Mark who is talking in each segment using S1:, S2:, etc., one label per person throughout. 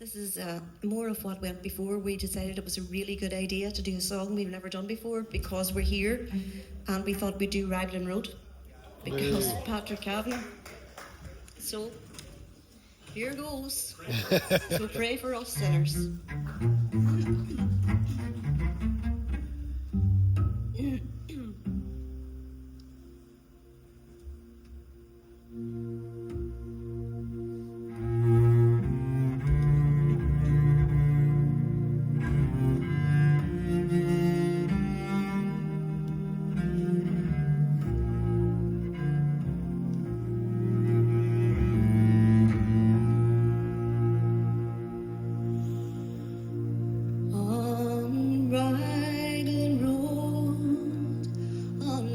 S1: This is more of what went before. We decided it was a really good idea to do a song we've never done before because we're here, and we thought we'd do Raglan Road because Patrick Kavanagh. So here goes. So pray for us sinners.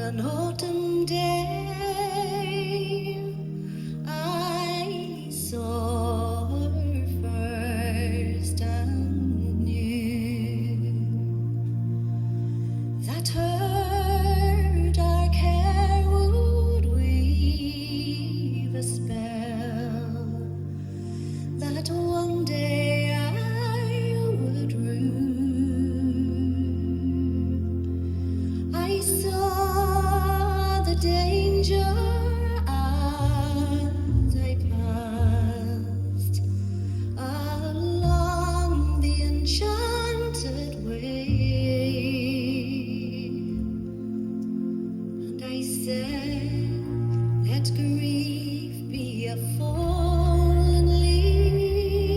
S1: An autumn day, I saw her first and knew that her dark hair would weave a spell that one day I would rue. I saw the danger as I passed along the enchanted way, and I said, let grief be a fallen leaf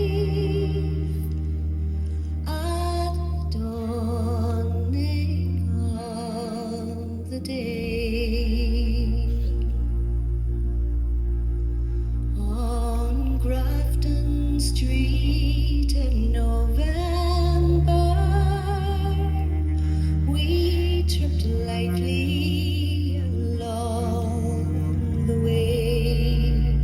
S1: at dawning of the day. Street in November, we tripped lightly along the way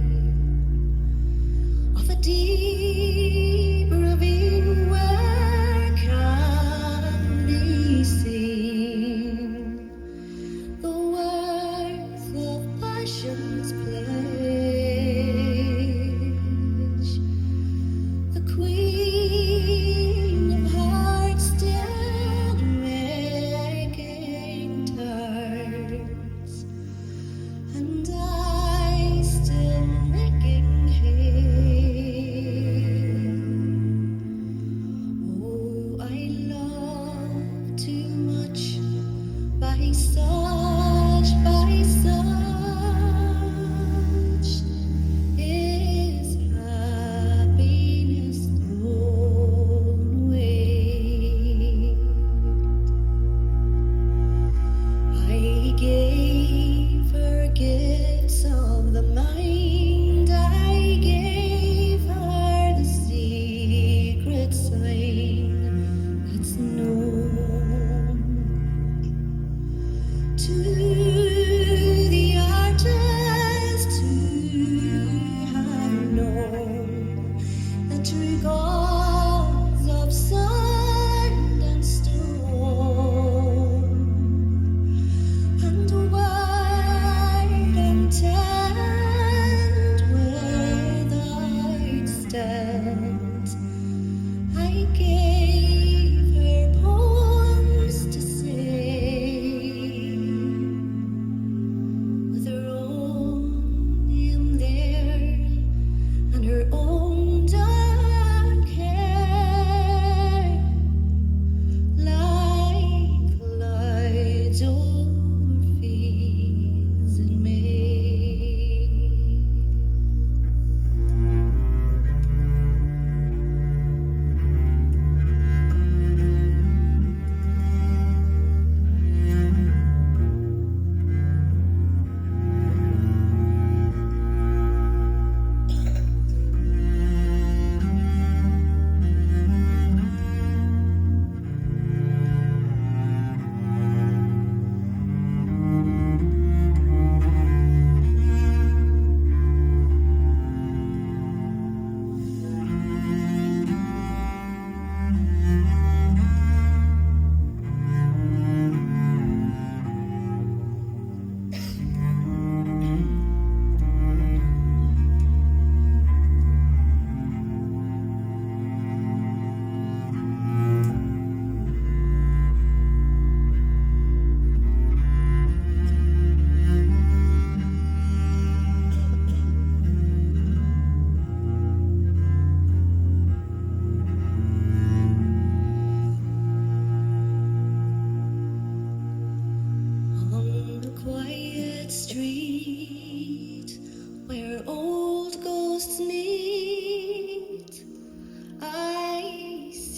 S1: of a deep ravine where can be seen the worth of passion's play. Queen of hearts still making turns, and I still making hay.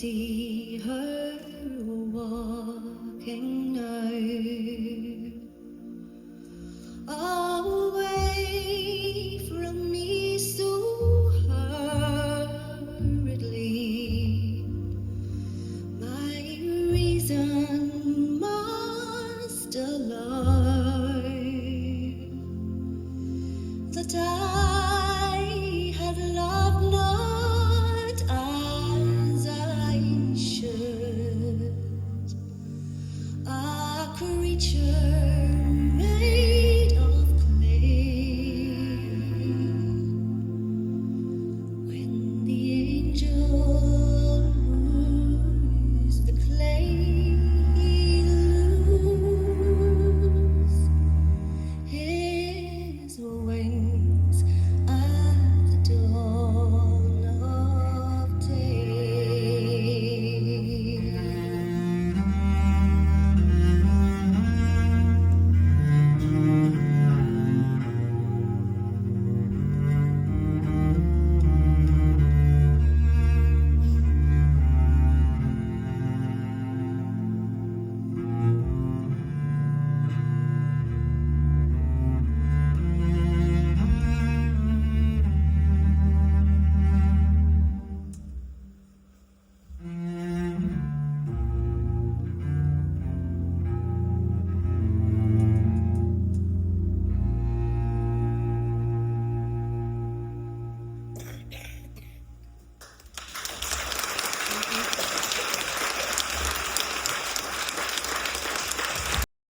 S1: city.